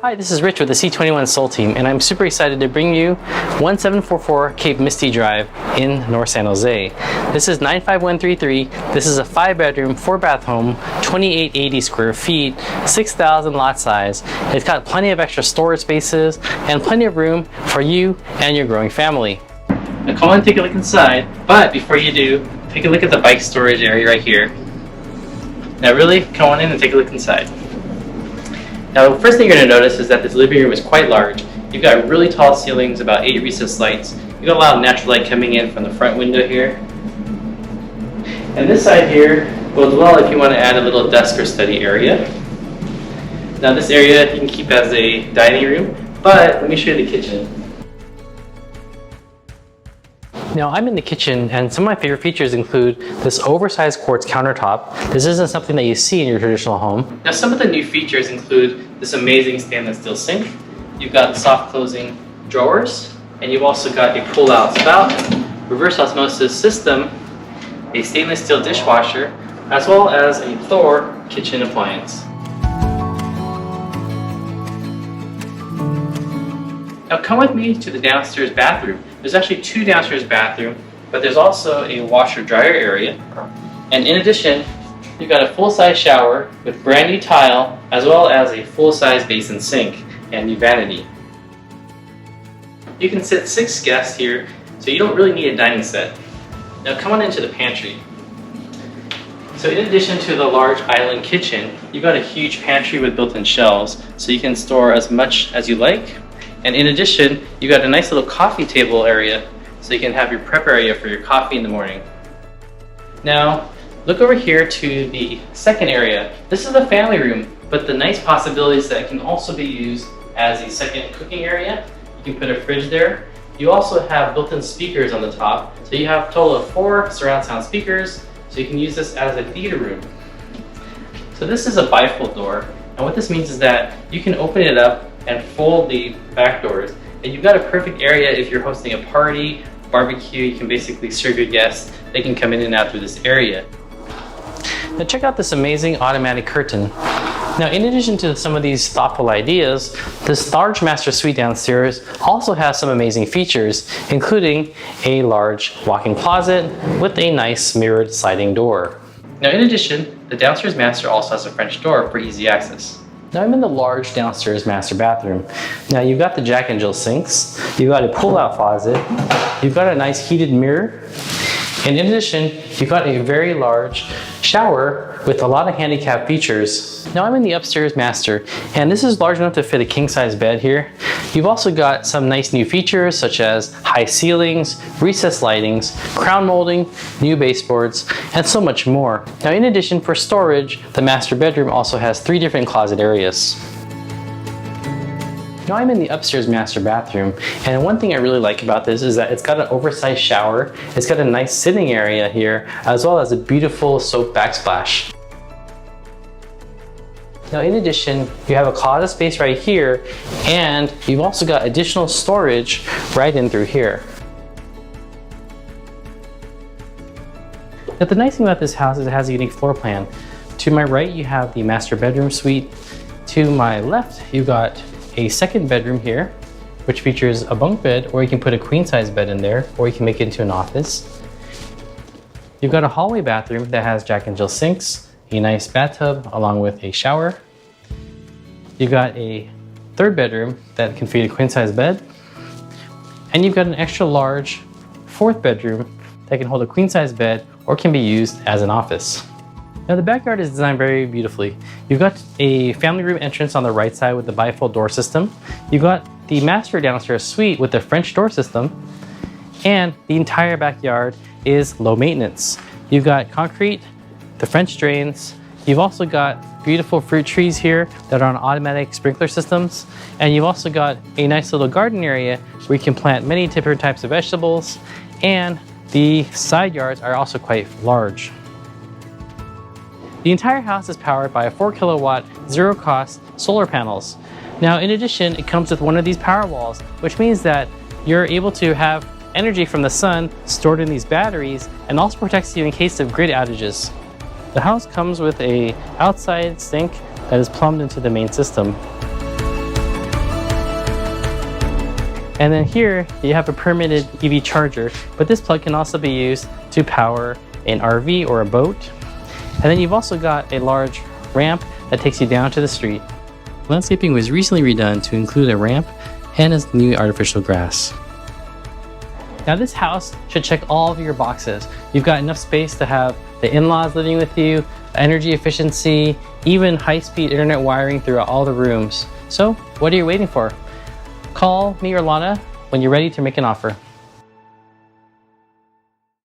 Hi, this is Rich with the C21 Soul Team, and I'm super excited to bring you 1744 Cape Misty Drive in North San Jose. This is 95133. This is a 5-bedroom, 4-bath home, 2880 square feet, 6,000 lot size. It's got plenty of extra storage spaces and plenty of room for you and your growing family. Now come on and take a look inside, but before you do, take a look at the bike storage area right here. Now really, come on in and take a look inside. Now, the first thing you're going to notice is that this living room is quite large. You've got really tall ceilings, about 8 recessed lights. You've got a lot of natural light coming in from the front window here. And this side here bodes well if you want to add a little desk or study area. Now this area you can keep as a dining room, but let me show you the kitchen. Now I'm in the kitchen, and some of my favorite features include this oversized quartz countertop. This isn't something that you see in your traditional home. Now some of the new features include this amazing stainless steel sink. You've got soft closing drawers, and you've also got a pull-out spout, reverse osmosis system, a stainless steel dishwasher, as well as a Thor kitchen appliance. Now come with me to the downstairs bathroom. There's actually 2 downstairs bathrooms, but there's also a washer dryer area. And in addition, you've got a full-size shower with brand new tile, as well as a full-size basin sink and new vanity. You can sit 6 guests here, so you don't really need a dining set. Now come on into the pantry. So in addition to the large island kitchen, you've got a huge pantry with built-in shelves, so you can store as much as you like. And in addition, you got a nice little coffee table area, so you can have your prep area for your coffee in the morning. Now, look over here to the second area. This is the family room, but the nice possibility is that it can also be used as a second cooking area. You can put a fridge there. You also have built-in speakers on the top, so you have a total of 4 surround sound speakers, so you can use this as a theater room. So this is a bifold door, and what this means is that you can open it up and fold the back doors, and you've got a perfect area if you're hosting a party, barbecue. You can basically serve your guests. They can come in and out through this area. Now check out this amazing automatic curtain. Now in addition to some of these thoughtful ideas, this large master suite downstairs also has some amazing features, including a large walk-in closet with a nice mirrored sliding door. Now in addition, the downstairs master also has a French door for easy access. Now I'm in the large downstairs master bathroom. Now you've got the Jack and Jill sinks, you've got a pull-out closet, you've got a nice heated mirror, and in addition, you've got a very large shower with a lot of handicap features. Now I'm in the upstairs master, and this is large enough to fit a king-size bed here. You've also got some nice new features such as high ceilings, recessed lightings, crown molding, new baseboards, and so much more. Now in addition, for storage, the master bedroom also has 3 different closet areas. Now I'm in the upstairs master bathroom, and one thing I really like about this is that it's got an oversized shower, it's got a nice sitting area here, as well as a beautiful soap backsplash. Now in addition, you have a closet space right here, and you've also got additional storage right in through here. Now the nice thing about this house is it has a unique floor plan. To my right, you have the master bedroom suite. To my left, you've got a second bedroom here, which features a bunk bed, or you can put a queen-size bed in there, or you can make it into an office. You've got a hallway bathroom that has Jack and Jill sinks, a nice bathtub along with a shower. You've got a third bedroom that can feed a queen-size bed, and you've got an extra large fourth bedroom that can hold a queen-size bed or can be used as an office. Now the backyard is designed very beautifully. You've got a family room entrance on the right side with the bifold door system. You've got the master downstairs suite with the French door system, and the entire backyard is low maintenance. You've got concrete, the French drains. You've also got beautiful fruit trees here that are on automatic sprinkler systems, and you've also got a nice little garden area where you can plant many different types of vegetables, and the side yards are also quite large. The entire house is powered by a 4 kilowatt, zero cost solar panels. Now in addition, it comes with one of these Powerwalls, which means that you're able to have energy from the sun stored in these batteries, and also protects you in case of grid outages. The house comes with an outside sink that is plumbed into the main system. And then here you have a permitted EV charger, but this plug can also be used to power an RV or a boat. And then you've also got a large ramp that takes you down to the street. Landscaping was recently redone to include a ramp and a new artificial grass. Now this house should check all of your boxes. You've got enough space to have the in-laws living with you, energy efficiency, even high-speed internet wiring throughout all the rooms. So what are you waiting for? Call me or Lana when you're ready to make an offer.